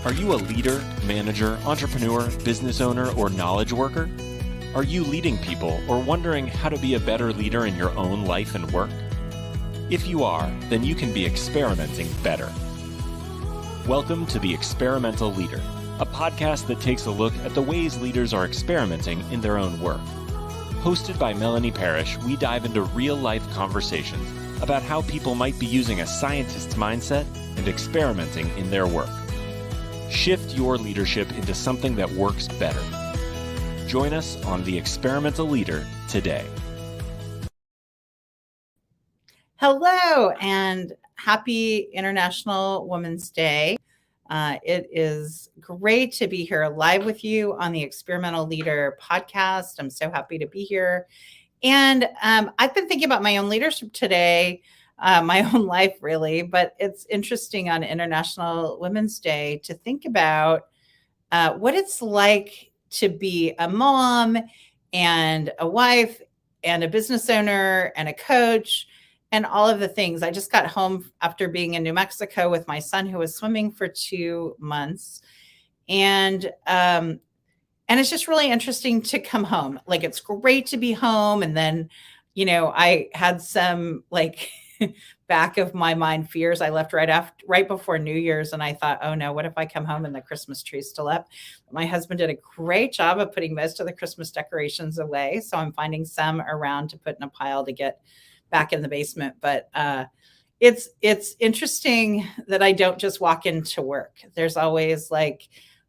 Are you a leader, manager, entrepreneur, business owner, or knowledge worker? Are you leading people or wondering how to be a better leader in your own life and work? If you are, then you can be experimenting better. Welcome to The Experimental Leader, a podcast that takes a look at the ways leaders are experimenting in their own work. Hosted by Melanie Parrish, we dive into real-life conversations about how people might be using a scientist's mindset and experimenting in their work. Shift your leadership into something that works better. Join us on The Experimental Leader today. Hello and happy International Women's Day. It is great to be here live with you on the Experimental Leader podcast. I'm so happy to be here. And I've been thinking about my own leadership today, my own life really, but it's interesting on International Women's Day to think about what it's like to be a mom and a wife and a business owner and a coach and all of the things. I just got home after being in New Mexico with my son who was swimming for 2 months. And it's just really interesting to come home. Like, it's great to be home. And then, I had some back of my mind fears. I left right before New Year's. And I thought, oh no, what if I come home and the Christmas tree's still up? My husband did a great job of putting most of the Christmas decorations away. So I'm finding some around to put in a pile to get back in the basement. But it's interesting that I don't just walk into work. There's always a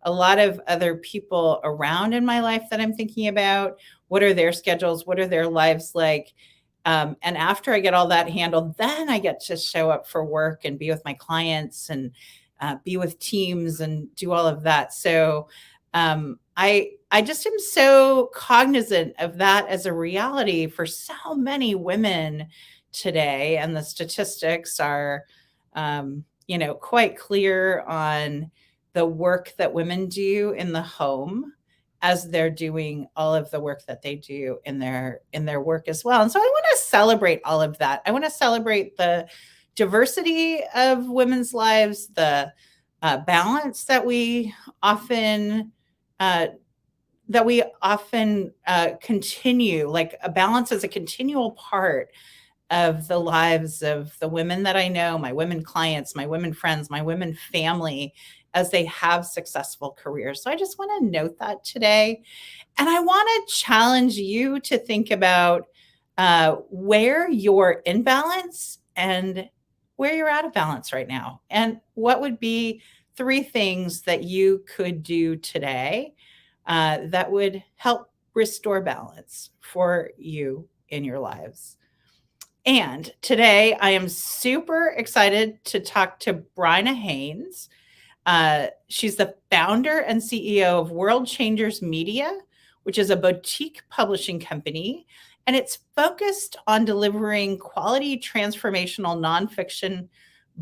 lot of other people around in my life that I'm thinking about. What are their schedules? What are their lives like? And after I get all that handled, then I get to show up for work and be with my clients and be with teams and do all of that. So I just am so cognizant of that as a reality for so many women today. And the statistics are, quite clear on the work that women do in the home as they're doing all of the work that they do in their work as well. And so I want to celebrate all of that. I want to celebrate the diversity of women's lives, the balance that we often continue, like a balance is a continual part of the lives of the women that I know, my women clients, my women friends, my women family, as they have successful careers. So I just want to note that today. And I want to challenge you to think about where you're in balance and where you're out of balance right now. And what would be 3 things that you could do today that would help restore balance for you in your lives. And today I am super excited to talk to Bryna Haynes. She's the founder and CEO of World Changers Media, which is a boutique publishing company, and it's focused on delivering quality transformational nonfiction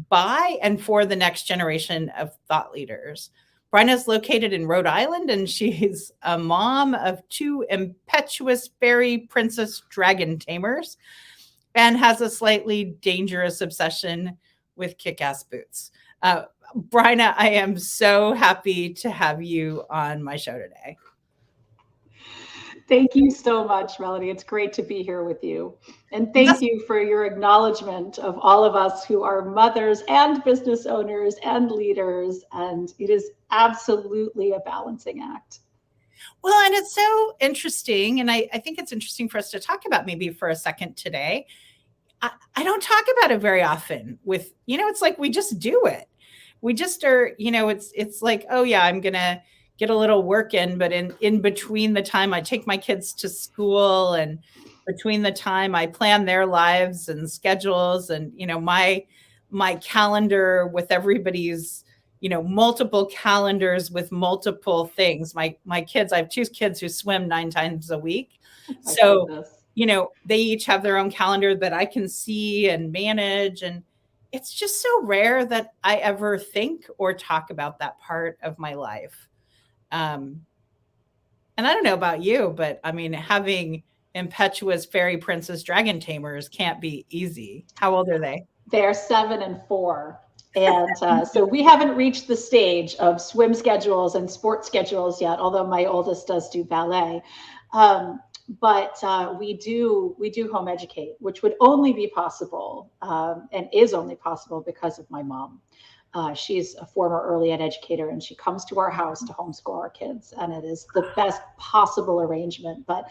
by and for the next generation of thought leaders. Bryna is located in Rhode Island, and she's a mom of 2 impetuous fairy-princess-dragon-tamers and has a slightly dangerous obsession with kickass boots. Bryna, I am so happy to have you on my show today. Thank you so much, Melanie. It's great to be here with you. And thank you for your acknowledgement of all of us who are mothers and business owners and leaders. And it is absolutely a balancing act. Well, and it's so interesting. And I think it's interesting for us to talk about maybe for a second today. I don't talk about it very often with, it's like we just do it. We just are, it's like, oh yeah, I'm going to get a little work in, but in between the time I take my kids to school and between the time I plan their lives and schedules and, my calendar with everybody's, multiple calendars with multiple things. My kids, I have 2 kids who swim 9 times a week. So, they each have their own calendar that I can see and manage. And it's just so rare that I ever think or talk about that part of my life. And I don't know about you, but I mean, having impetuous fairy-princess-dragon-tamers can't be easy. How old are they? They are 7 and 4. And so we haven't reached the stage of swim schedules and sports schedules yet, although my oldest does do ballet. But we do home educate, which would only be possible and is only possible because of my mom. She's a former early ed educator, and she comes to our house to homeschool our kids, and it is the best possible arrangement. But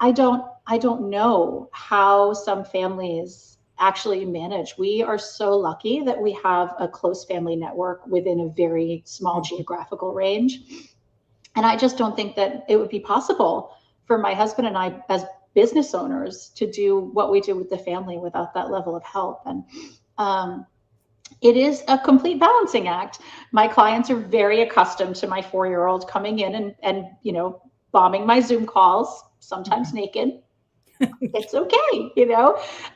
I don't know how some families actually manage. We are so lucky that we have a close family network within a very small geographical range. And I just don't think that it would be possible for my husband and I as business owners to do what we do with the family without that level of help. And it is a complete balancing act. My clients are very accustomed to my 4-year-old coming in and bombing my Zoom calls, sometimes naked. It's okay,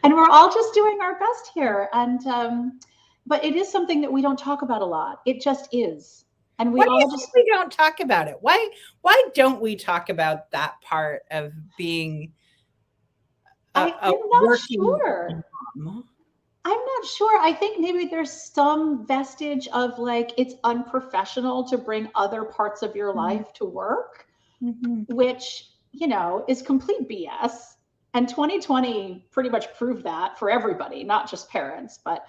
and we're all just doing our best here. And but it is something that we don't talk about a lot. It just is. And we don't talk about it. Why don't we talk about that part of being I'm not sure. Mom? I'm not sure. I think maybe there's some vestige of like it's unprofessional to bring other parts of your life to work, which, is complete BS. And 2020 pretty much proved that for everybody, not just parents. But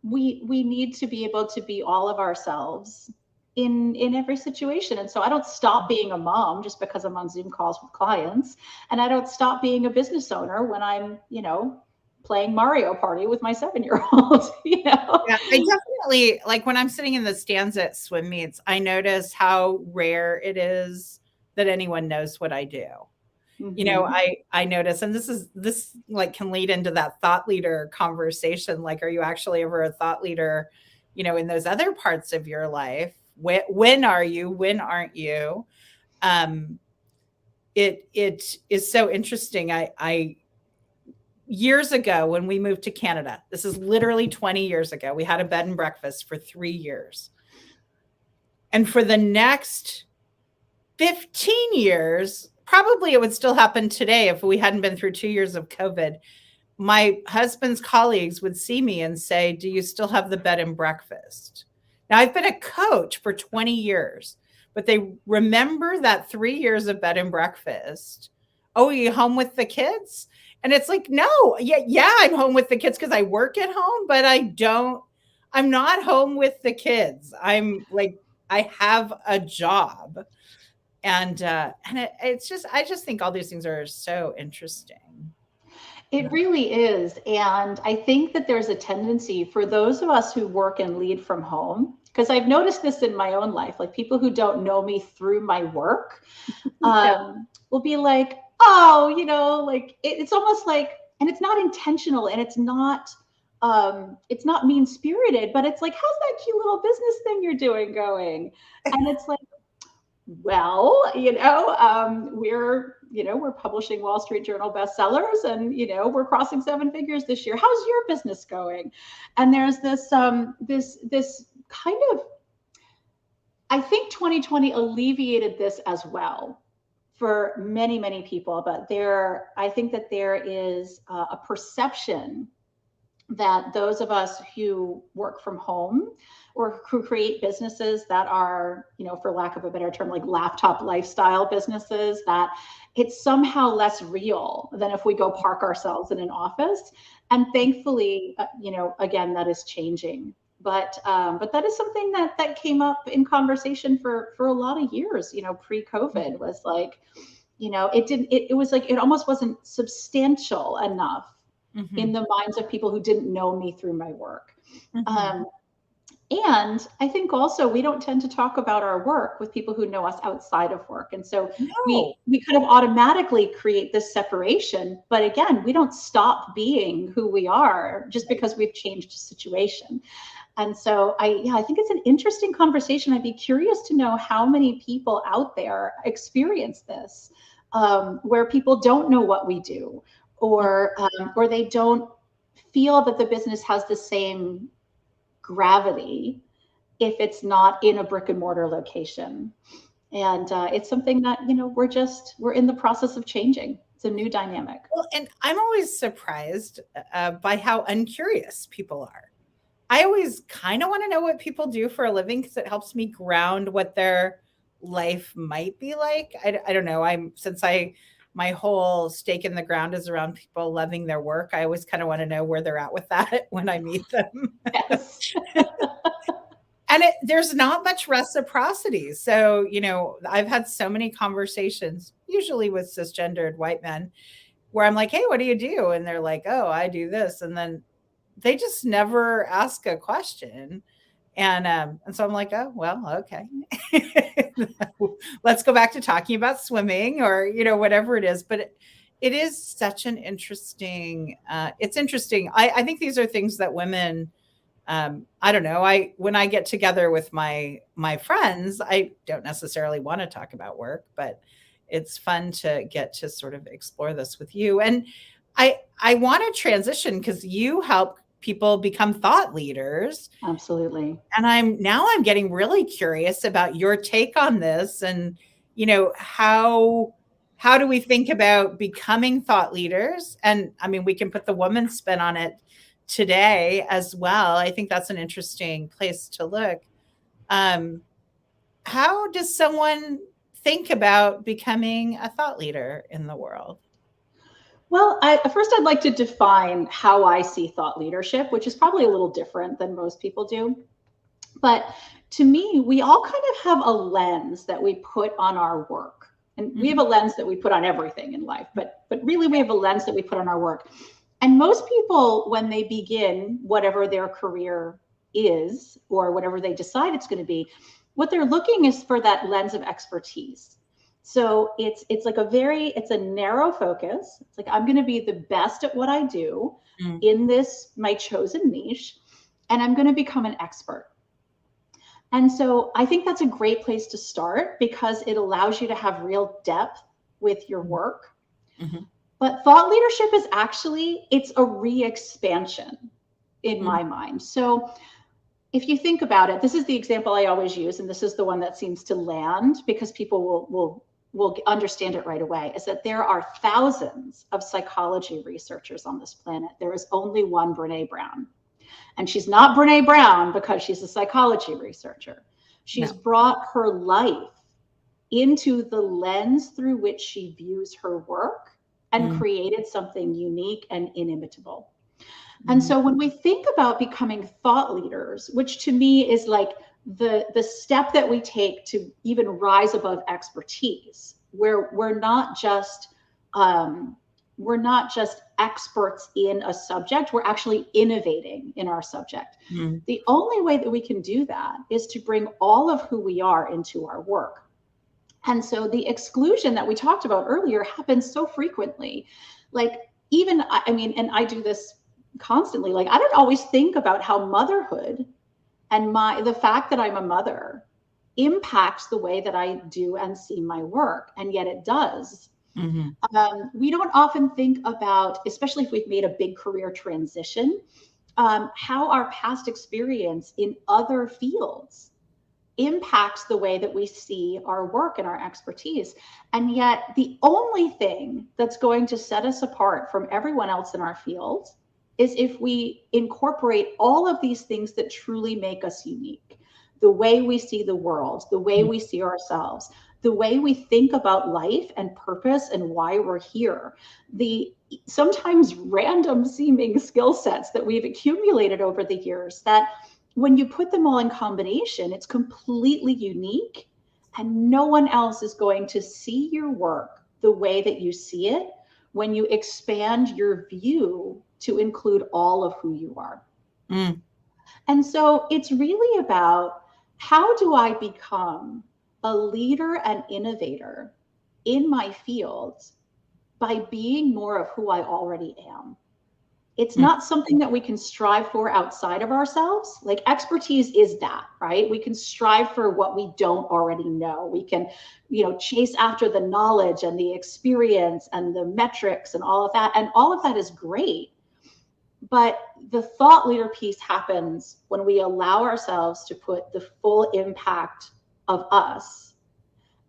we need to be able to be all of ourselves in every situation. And so I don't stop being a mom just because I'm on Zoom calls with clients. And I don't stop being a business owner when I'm, playing Mario Party with my 7-year-old. Yeah, I definitely, like when I'm sitting in the stands at swim meets, I notice how rare it is that anyone knows what I do. I notice, and this like can lead into that thought leader conversation. Like, are you actually ever a thought leader, in those other parts of your life? When are you? When aren't you? It is so interesting. I years ago when we moved to Canada, this is literally 20 years ago, we had a bed and breakfast for 3 years. And for the next 15 years, probably it would still happen today if we hadn't been through 2 years of COVID. My husband's colleagues would see me and say, "Do you still have the bed and breakfast?" Now, I've been a coach for 20 years, but they remember that 3 years of bed and breakfast. Oh, are you home with the kids? And it's like, no, yeah, I'm home with the kids because I work at home, but I'm not home with the kids. I'm like, I have a job. And it's just, I just think all these things are so interesting. It really is. And I think that there's a tendency for those of us who work and lead from home, because I've noticed this in my own life, like people who don't know me through my work will be like, oh, like it's almost like, and it's not intentional and it's not mean spirited, but it's like, how's that cute little business thing you're doing going? And it's like, well, we're publishing Wall Street Journal bestsellers and, we're crossing 7 figures this year. How's your business going? And there's this kind of, I think 2020 alleviated this as well for many, many people, but I think that there is a perception that those of us who work from home or who create businesses that are, for lack of a better term, like laptop lifestyle businesses, that it's somehow less real than if we go park ourselves in an office. And thankfully, again, that is changing. But that is something that came up in conversation for a lot of years, pre-COVID was like, it was like, it almost wasn't substantial enough in the minds of people who didn't know me through my work. And I think also we don't tend to talk about our work with people who know us outside of work. And so we kind of automatically create this separation. But again, we don't stop being who we are just because we've changed a situation. And so I think it's an interesting conversation. I'd be curious to know how many people out there experience this, where people don't know what we do, or they don't feel that the business has the same gravity if it's not in a brick and mortar location. And it's something that, we're in the process of changing. It's a new dynamic. Well, and I'm always surprised by how uncurious people are. I always kind of want to know what people do for a living because it helps me ground what their life might be like. I don't know. My whole stake in the ground is around people loving their work. I always kind of want to know where they're at with that when I meet them. Yes. And there's not much reciprocity. So, I've had so many conversations, usually with cisgendered white men, where I'm like, hey, what do you do? And they're like, oh, I do this. And then they just never ask a question. And so I'm like, oh, well, okay. Let's go back to talking about swimming or, whatever it is. But it is such an interesting, it's interesting. I think these are things that women, I don't know. When I get together with my friends, I don't necessarily want to talk about work, but it's fun to get to sort of explore this with you. And I want to transition because you help people become thought leaders. Absolutely. And I'm getting really curious about your take on this and, how do we think about becoming thought leaders? And I mean, we can put the woman spin on it today as well. I think that's an interesting place to look. How does someone think about becoming a thought leader in the world? Well, first I'd like to define how I see thought leadership, which is probably a little different than most people do. But to me, we all kind of have a lens that we put on our work. And we have a lens that we put on everything in life, but really we have a lens that we put on our work. And most people, when they begin whatever their career is or whatever they decide it's going to be, what they're looking is for that lens of expertise. So it's a narrow focus. It's like, I'm going to be the best at what I do in this, my chosen niche, and I'm going to become an expert. And so I think that's a great place to start because it allows you to have real depth with your work. Mm-hmm. But thought leadership is it's a re-expansion in my mind. So if you think about it, this is the example I always use, and this is the one that seems to land because people will understand it right away, is that there are thousands of psychology researchers on this planet. There is only one Brene Brown. And she's not Brene Brown because she's a psychology researcher. She's brought her life into the lens through which she views her work and created something unique and inimitable. And so when we think about becoming thought leaders, which to me is like the step that we take to even rise above expertise, where we're not just experts in a subject, we're actually innovating in our subject. The only way that we can do that is to bring all of who we are into our work. And so the exclusion that we talked about earlier happens so frequently. Like even, and I do this constantly, like I don't always think about how motherhood and the fact that I'm a mother impacts the way that I do and see my work. And yet it does. We don't often think about, especially if we've made a big career transition, how our past experience in other fields impacts the way that we see our work and our expertise. And yet the only thing that's going to set us apart from everyone else in our field is if we incorporate all of these things that truly make us unique. The way we see the world, the way we see ourselves, the way we think about life and purpose and why we're here, the sometimes random seeming skill sets that we've accumulated over the years that when you put them all in combination, it's completely unique and no one else is going to see your work the way that you see it when you expand your view to include all of who you are. And so it's really about, how do I become a leader and innovator in my field by being more of who I already am? It's not something that we can strive for outside of ourselves. Like expertise is that, right? We can strive for what we don't already know. We can, chase after the knowledge and the experience and the metrics and all of that. And all of that is great. But the thought leader piece happens when we allow ourselves to put the full impact of us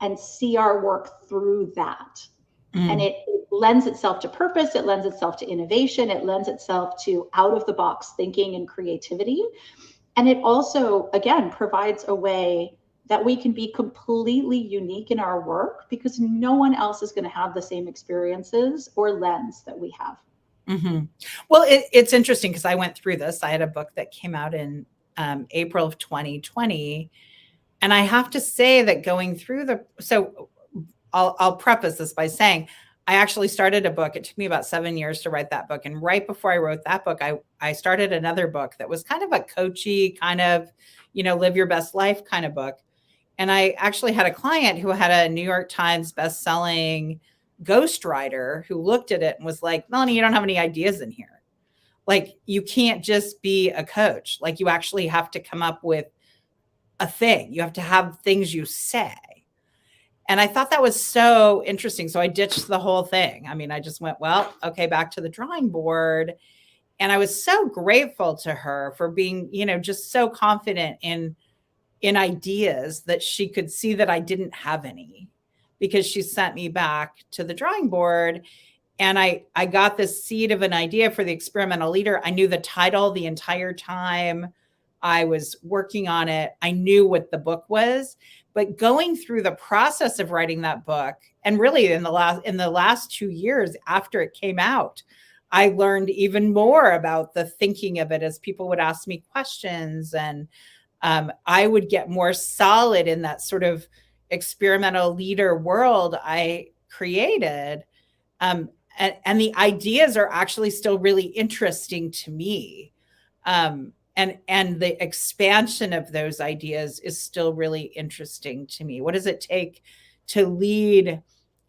and see our work through that. And it lends itself to purpose. It lends itself to innovation. It lends itself to out of the box thinking and creativity. And it also, again, provides a way that we can be completely unique in our work because no one else is going to have the same experiences or lens that we have. Mm-hmm. Well, it's interesting because I went through this. I had a book that came out in April of 2020. And I have to say that going through so I'll preface this by saying, I actually started a book. It took me about 7 years to write that book. And right before I wrote that book, I started another book that was kind of a coachy kind of, live your best life kind of book. And I actually had a client who had a New York Times bestselling ghostwriter who looked at it and was like, Melanie, you don't have any ideas in here. Like, you can't just be a coach. Like, you actually have to come up with a thing. You have to have things you say. And I thought that was so interesting. So I ditched the whole thing. I mean, I just went, well, okay, back to the drawing board. And I was so grateful to her for being, just so confident in ideas that she could see that I didn't have any, because she sent me back to the drawing board. And I got this seed of an idea for the Experimental Leader. I knew the title the entire time I was working on it. I knew what the book was, but going through the process of writing that book, and really in the last 2 years after it came out, I learned even more about the thinking of it as people would ask me questions, and I would get more solid in that sort of experimental leader world I created. And the ideas are actually still really interesting to me. And the expansion of those ideas is still really interesting to me. What does it take to lead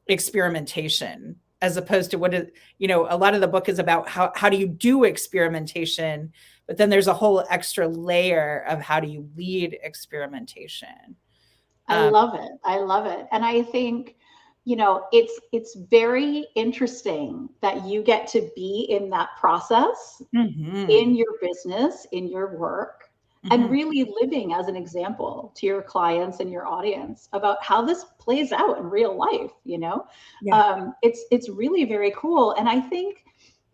experimentation, as opposed to a lot of the book is about how do you do experimentation, but then there's a whole extra layer of how do you lead experimentation. I love it. I love it. And I think, it's very interesting that you get to be in that process in your business, in your work, and really living as an example to your clients and your audience about how this plays out in real life. Yeah. It's really very cool. And I think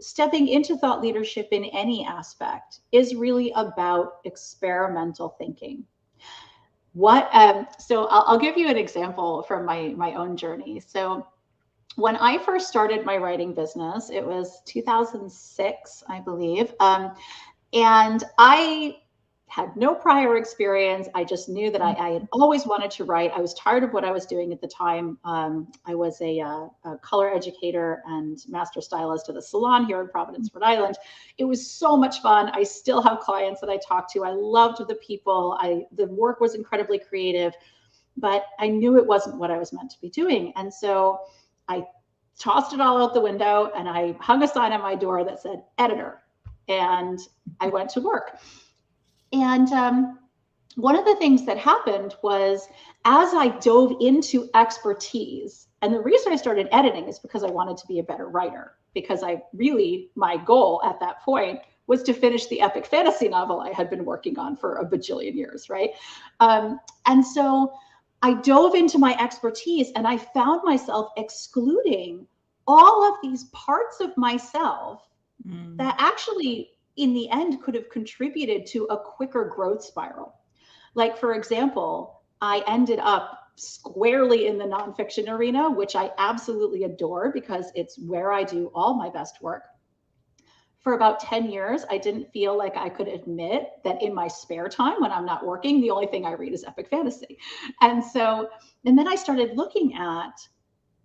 stepping into thought leadership in any aspect is really about experimental thinking. So I'll give you an example from my own journey. So when I first started my writing business, it was 2006, I believe. And I had no prior experience. I just knew that I had always wanted to write. I was tired of what I was doing at the time. I was a color educator and master stylist at a salon here in Providence, Rhode Island. It was so much fun. I still have clients that I talk to. I loved the people. The work was incredibly creative, but I knew it wasn't what I was meant to be doing. And so I tossed it all out the window and I hung a sign on my door that said editor, and I went to work. And one of the things that happened was, as I dove into expertise, and the reason I started editing is because I wanted to be a better writer, because my goal at that point was to finish the epic fantasy novel I had been working on for a bajillion years, right? And so I dove into my expertise and I found myself excluding all of these parts of myself that actually, in the end, could have contributed to a quicker growth spiral. Like, for example, I ended up squarely in the nonfiction arena, which I absolutely adore because it's where I do all my best work. For about 10 years, I didn't feel like I could admit that in my spare time when I'm not working, the only thing I read is epic fantasy. And then I started looking at,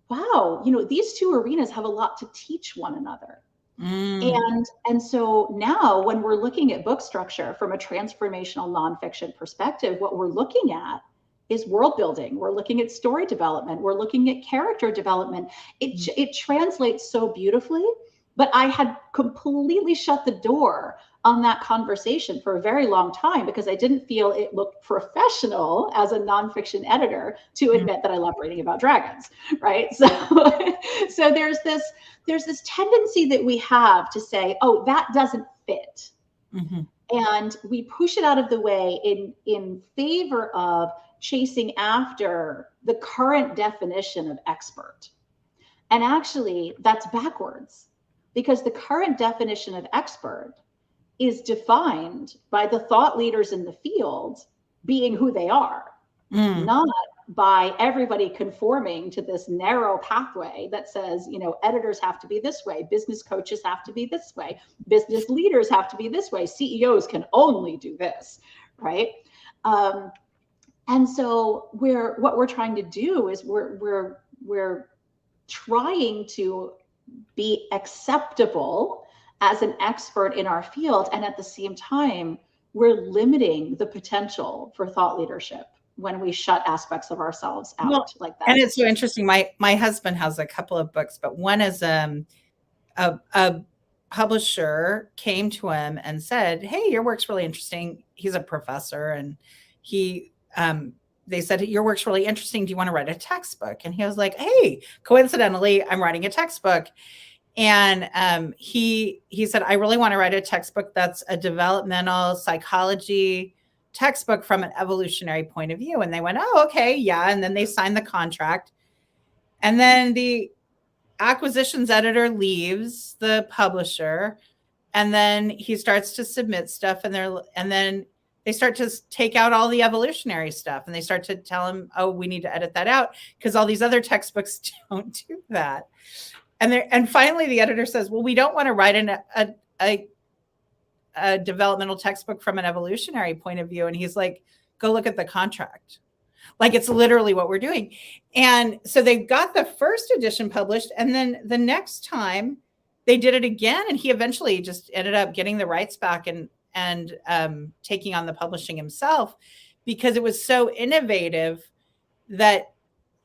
wow, these two arenas have a lot to teach one another. And so now when we're looking at book structure from a transformational nonfiction perspective, what we're looking at is world building. We're looking at story development. We're looking at character development. It translates so beautifully, but I had completely shut the door on that conversation for a very long time because I didn't feel it looked professional as a nonfiction editor to admit that I love reading about dragons, right? So there's this tendency that we have to say, oh, that doesn't fit. And we push it out of the way in favor of chasing after the current definition of expert. And actually, that's backwards, because the current definition of expert is defined by the thought leaders in the field being who they are, not by everybody conforming to this narrow pathway that says, you know, editors have to be this way, business coaches have to be this way, business leaders have to be this way, CEOs can only do this, right? And so what we're trying to do is we're trying to be acceptable as an expert in our field, and at the same time, we're limiting the potential for thought leadership when we shut aspects of ourselves out like that. And it's so interesting. My husband has a couple of books, but one is a publisher came to him and said, "Hey, your work's really interesting." He's a professor, and they said, "Your work's really interesting. Do you want to write a textbook?" And he was like, "Hey, coincidentally, I'm writing a textbook." And he said, "I really want to write a textbook that's a developmental psychology textbook from an evolutionary point of view." And they went, "Oh, okay, yeah." And then they signed the contract. And then the acquisitions editor leaves the publisher, and then he starts to submit stuff, and then they start to take out all the evolutionary stuff, and they start to tell him, "Oh, we need to edit that out because all these other textbooks don't do that." And finally, the editor says, "Well, we don't want to write a developmental textbook from an evolutionary point of view." And he's like, "Go look at the contract." Like, it's literally what we're doing. And so they got the first edition published, and then the next time they did it again, and he eventually just ended up getting the rights back and taking on the publishing himself, because it was so innovative that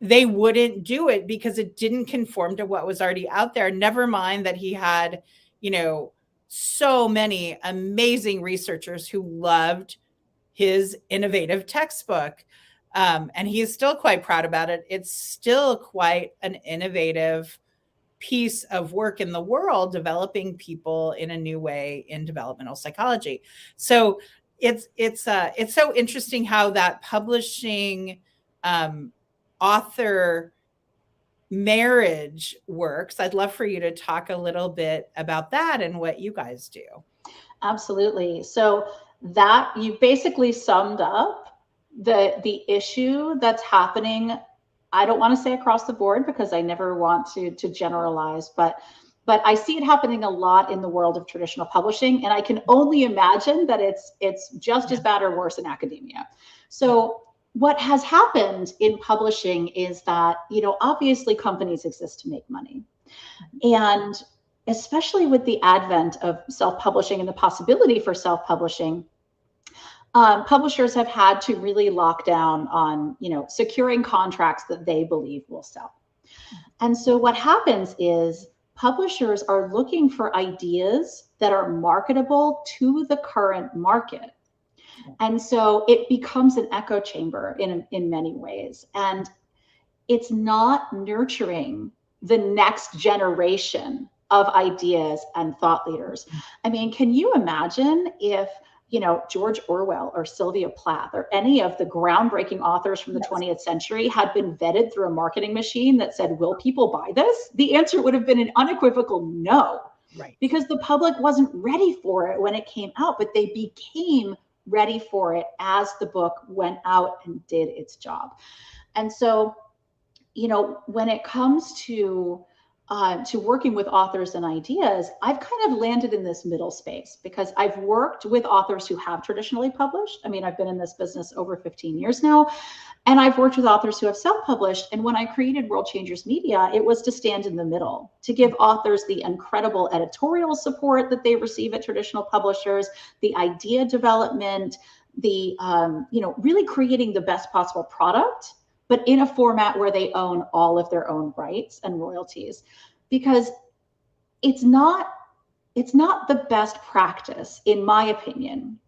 they wouldn't do it because it didn't conform to what was already out there. Never mind that he had, you know, so many amazing researchers who loved his innovative textbook. And he is still quite proud about it. It's still quite an innovative piece of work in the world, developing people in a new way in developmental psychology. So it's so interesting how that publishing author marriage works. I'd love for you to talk a little bit about that and what you guys do. Absolutely. So that you basically summed up the issue that's happening. I don't want to say across the board because I never want to generalize, but I see it happening a lot in the world of traditional publishing, and I can only imagine that it's just as bad or worse in academia. So what has happened in publishing is that, you know, obviously companies exist to make money. And especially with the advent of self-publishing and the possibility for self-publishing, publishers have had to really lock down on, you know, securing contracts that they believe will sell. And so what happens is publishers are looking for ideas that are marketable to the current market. And so it becomes an echo chamber in many ways. And it's not nurturing the next generation of ideas and thought leaders. I mean, can you imagine if, you know, George Orwell or Sylvia Plath or any of the groundbreaking authors from the 20th century had been vetted through a marketing machine that said, will people buy this? The answer would have been an unequivocal no, right? Because the public wasn't ready for it when it came out, but they became ready for it as the book went out and did its job. And so, you know, when it comes to working with authors and ideas, I've kind of landed in this middle space because I've worked with authors who have traditionally published. I mean, I've been in this business over 15 years now, and I've worked with authors who have self-published. And when I created World Changers Media, it was to stand in the middle, to give authors the incredible editorial support that they receive at traditional publishers, the idea development, the, you know, really creating the best possible product, but in a format where they own all of their own rights and royalties, because it's not the best practice, in my opinion,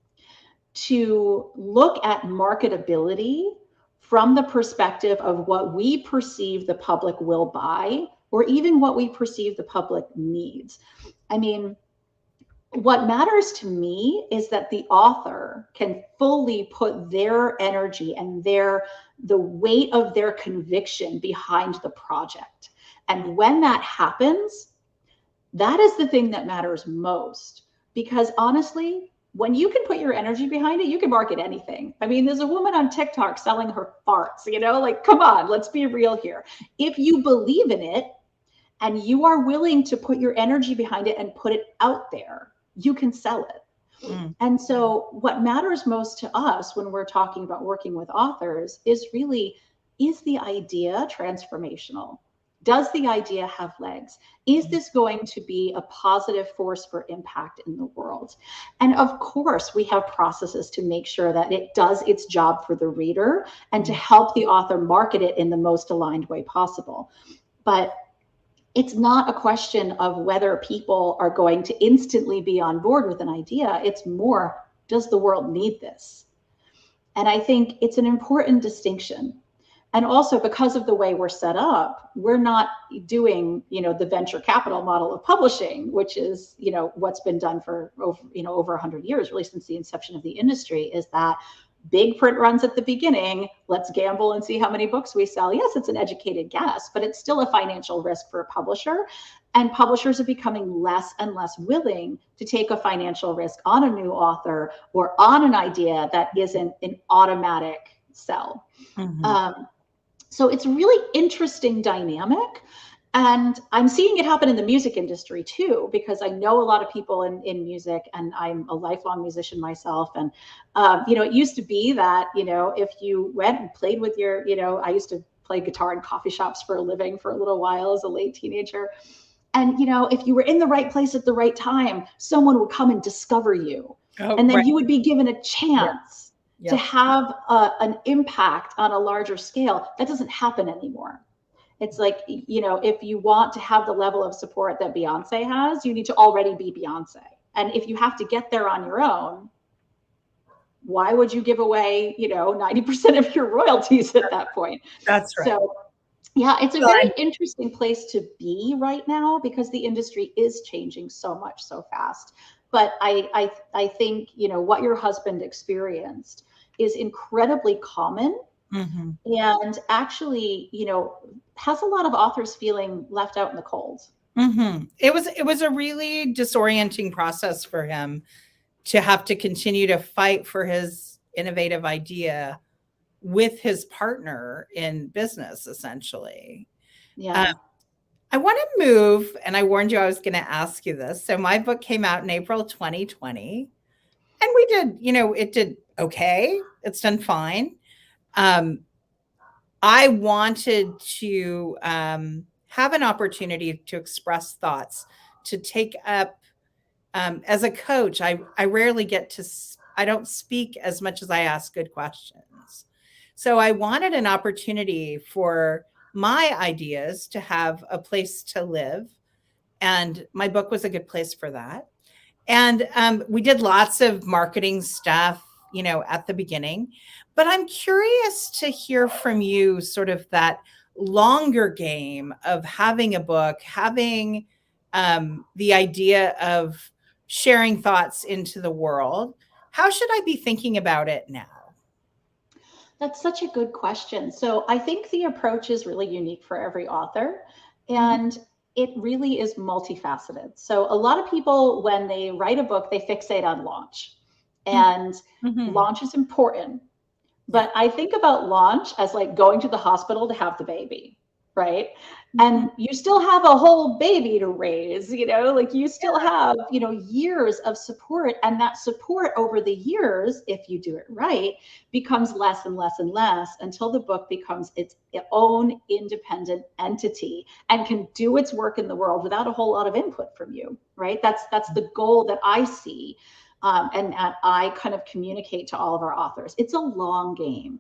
to look at marketability from the perspective of what we perceive the public will buy, or even what we perceive the public needs. I mean, what matters to me is that the author can fully put their energy and the weight of their conviction behind the project. And when that happens, that is the thing that matters most. Because honestly, when you can put your energy behind it, you can market anything. I mean, there's a woman on TikTok selling her farts, like, come on, let's be real here. If you believe in it and you are willing to put your energy behind it and put it out there, you can sell it. And so what matters most to us when we're talking about working with authors is really, is the idea transformational? Does the idea have legs? Is this going to be a positive force for impact in the world? And of course, we have processes to make sure that it does its job for the reader and to help the author market it in the most aligned way possible. But it's not a question of whether people are going to instantly be on board with an idea. It's more, does the world need this? And I think it's an important distinction. And also, because of the way we're set up, we're not doing, the venture capital model of publishing, which is, what's been done for over 100 years, really since the inception of the industry, is that big print runs at the beginning. Let's gamble and see how many books we sell. Yes, it's an educated guess, but it's still a financial risk for a publisher. And publishers are becoming less and less willing to take a financial risk on a new author or on an idea that isn't an automatic sell. So it's a really interesting dynamic. And I'm seeing it happen in the music industry too, because I know a lot of people in music, and I'm a lifelong musician myself. And, it used to be that, if you went and played with your, I used to play guitar in coffee shops for a living for a little while as a late teenager. And, if you were in the right place at the right time, someone would come and discover you. And then you would be given a chance to have an impact on a larger scale. That doesn't happen anymore. It's like, if you want to have the level of support that Beyonce has, you need to already be Beyonce. And if you have to get there on your own, why would you give away, 90% of your royalties at that point? That's right. So yeah, it's a very interesting place to be right now, because the industry is changing so much so fast. But I think, what your husband experienced is incredibly common. And actually, has a lot of authors feeling left out in the cold. It was a really disorienting process for him to have to continue to fight for his innovative idea with his partner in business, essentially. Yeah. I want to move, and I warned you I was going to ask you this. So my book came out in April 2020, and we did, it did okay. It's done fine. I wanted to have an opportunity to express thoughts, to take up, as a coach, I rarely get to, I don't speak as much as I ask good questions. So I wanted an opportunity for my ideas to have a place to live. And my book was a good place for that. And we did lots of marketing stuff, at the beginning. But I'm curious to hear from you sort of that longer game of having a book, having the idea of sharing thoughts into the world. How should I be thinking about it now? That's such a good question. So I think the approach is really unique for every author, and it really is multifaceted. So a lot of people, when they write a book, they fixate on launch, and launch is important. But I think about launch as like going to the hospital to have the baby, right? And you still have a whole baby to raise, like you still have, years of support. And that support over the years, if you do it right, becomes less and less and less until the book becomes its own independent entity and can do its work in the world without a whole lot of input from you, right? That's the goal that I see. And I kind of communicate to all of our authors. It's a long game.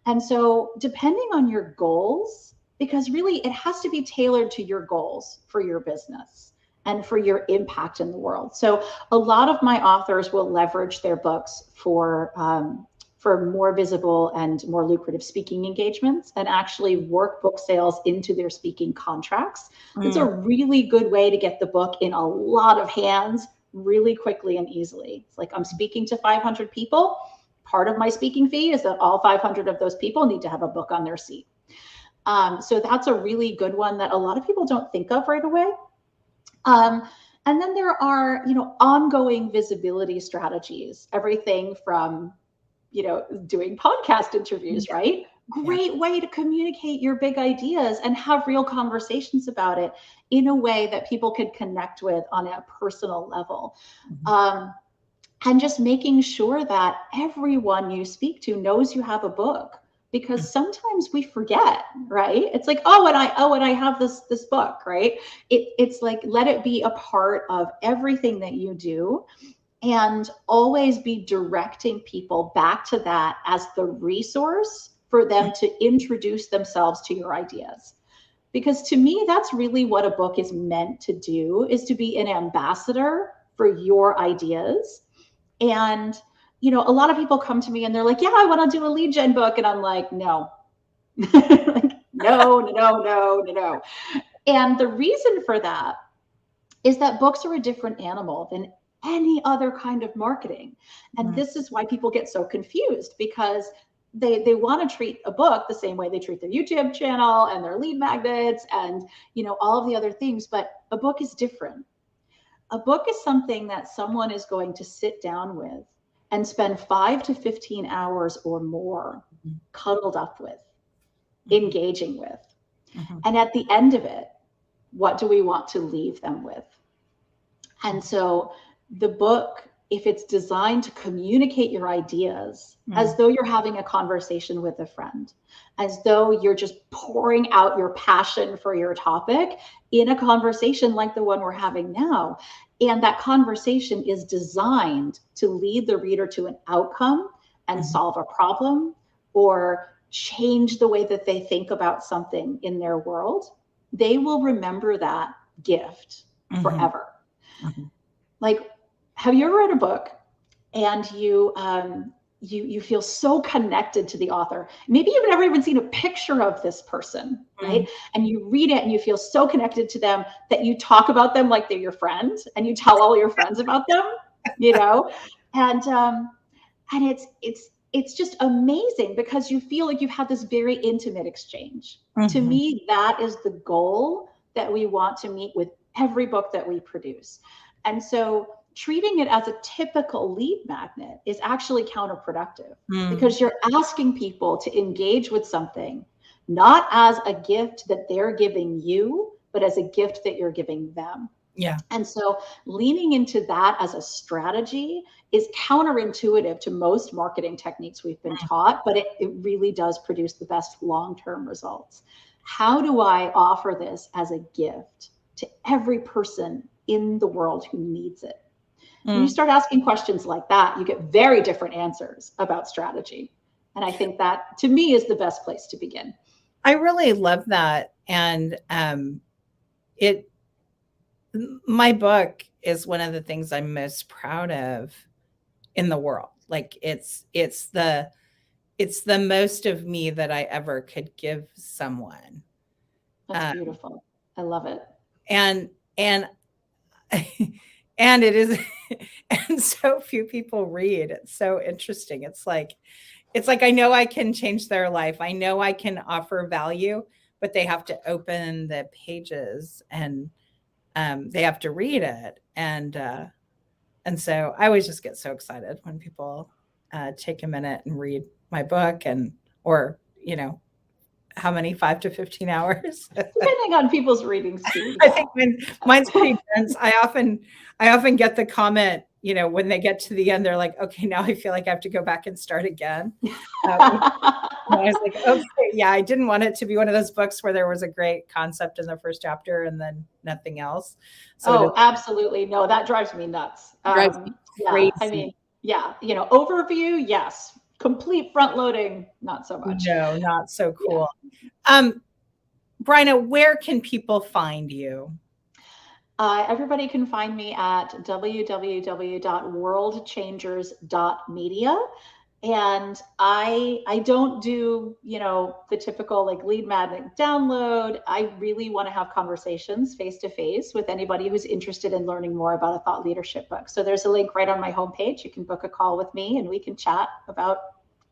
And so depending on your goals, because really it has to be tailored to your goals for your business and for your impact in the world. So a lot of my authors will leverage their books for more visible and more lucrative speaking engagements, and actually work book sales into their speaking contracts. It's a really good way to get the book in a lot of hands really quickly and easily. It's like, I'm speaking to 500 people. Part of my speaking fee is that all 500 of those people need to have a book on their seat. So that's a really good one that a lot of people don't think of right away. And then there are, ongoing visibility strategies, everything from, doing podcast interviews, right? Great way to communicate your big ideas and have real conversations about it in a way that people can connect with on a personal level. And just making sure that everyone you speak to knows you have a book, because sometimes we forget, right? It's like, and I have this book, right? It's like, let it be a part of everything that you do, and always be directing people back to that as the resource for them to introduce themselves to your ideas. Because to me, that's really what a book is meant to do, is to be an ambassador for your ideas. And, a lot of people come to me and they're like, yeah, I want to do a lead gen book. And I'm like, no, like, no. And the reason for that is that books are a different animal than any other kind of marketing. And this is why people get so confused, because they want to treat a book the same way they treat their YouTube channel and their lead magnets and, all of the other things. But a book is different. A book is something that someone is going to sit down with and spend 5 to 15 hours or more cuddled up with, engaging with. And at the end of it, what do we want to leave them with? And so the book, if it's designed to communicate your ideas as though you're having a conversation with a friend, as though you're just pouring out your passion for your topic in a conversation like the one we're having now, and that conversation is designed to lead the reader to an outcome and solve a problem or change the way that they think about something in their world, they will remember that gift forever. Like, have you ever read a book and you feel so connected to the author? Maybe you've never even seen a picture of this person, right? And you read it and you feel so connected to them that you talk about them like they're your friend, and you tell all your friends about them, and it's just amazing, because you feel like you've had this very intimate exchange. To me, that is the goal that we want to meet with every book that we produce. And so treating it as a typical lead magnet is actually counterproductive, because you're asking people to engage with something not as a gift that they're giving you, but as a gift that you're giving them. Yeah. And so leaning into that as a strategy is counterintuitive to most marketing techniques we've been taught, but it really does produce the best long-term results. How do I offer this as a gift to every person in the world who needs it? When you start asking questions like that, you get very different answers about strategy. And I think that, to me, is the best place to begin. I really love that. And my book is one of the things I'm most proud of in the world. Like, it's the most of me that I ever could give someone. That's beautiful. I love it. And and it is, and so few people read. It's so interesting. It's like, I know I can change their life. I know I can offer value, but they have to open the pages and they have to read it. And so I always just get so excited when people take a minute and read my book, or how many, 5 to 15 hours? Depending on people's reading speed. I think mine's pretty dense. I often get the comment, when they get to the end, they're like, okay, now I feel like I have to go back and start again. And I was like, okay, yeah, I didn't want it to be one of those books where there was a great concept in the first chapter and then nothing else. So absolutely. No, that drives me nuts. Drives me crazy. I mean, overview, yes. Complete front loading, not so much. No, not so cool. Bryna, where can people find you? Everybody can find me at www.worldchangers.media. And I don't do, the typical like lead magnet download. I really want to have conversations face to face with anybody who's interested in learning more about a thought leadership book. So there's a link right on my homepage. You can book a call with me and we can chat about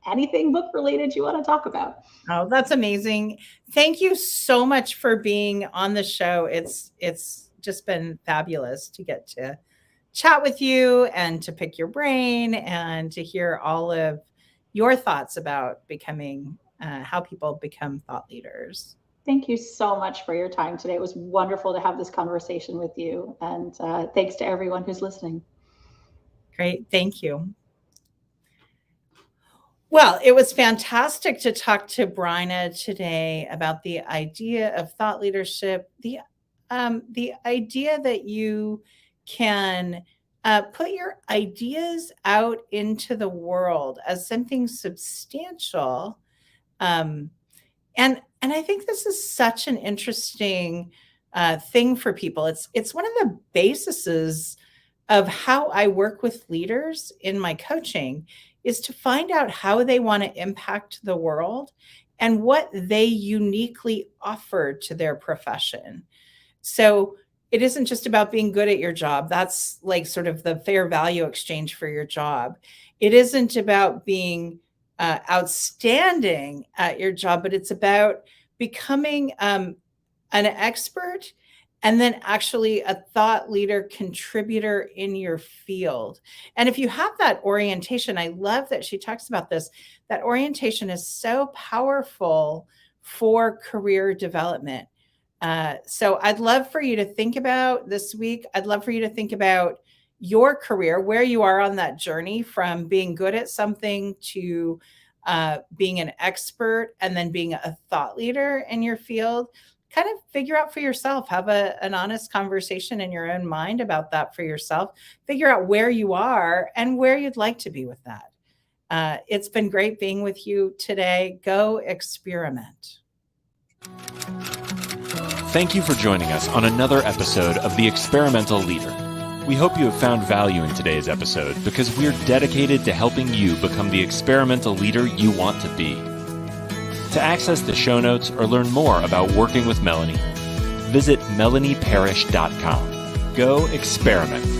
anything book related you want to talk about. Oh, that's amazing. Thank you so much for being on the show. It's just been fabulous to get to chat with you and to pick your brain and to hear all of your thoughts about becoming how people become thought leaders. Thank you so much for your time today. It was wonderful to have this conversation with you. And thanks to everyone who's listening. Great. Thank you. Well, it was fantastic to talk to Bryna today about the idea of thought leadership, the idea that you can put your ideas out into the world as something substantial. And I think this is such an interesting thing for people. It's one of the bases of how I work with leaders in my coaching, is to find out how they want to impact the world and what they uniquely offer to their profession. So it isn't just about being good at your job. That's like sort of the fair value exchange for your job. It isn't about being outstanding at your job, but it's about becoming an expert and then actually a thought leader contributor in your field. And if you have that orientation, I love that she talks about this, that orientation is so powerful for career development. So I'd love for you to think about this week. I'd love for you to think about your career, where you are on that journey from being good at something to being an expert and then being a thought leader in your field. Kind of figure out for yourself, have an honest conversation in your own mind about that for yourself. Figure out where you are and where you'd like to be with that. It's been great being with you today. Go experiment. Thank you for joining us on another episode of The Experimental Leader. We hope you have found value in today's episode because we're dedicated to helping you become the experimental leader you want to be. To access the show notes or learn more about working with Melanie, visit melanieparish.com. Go experiment.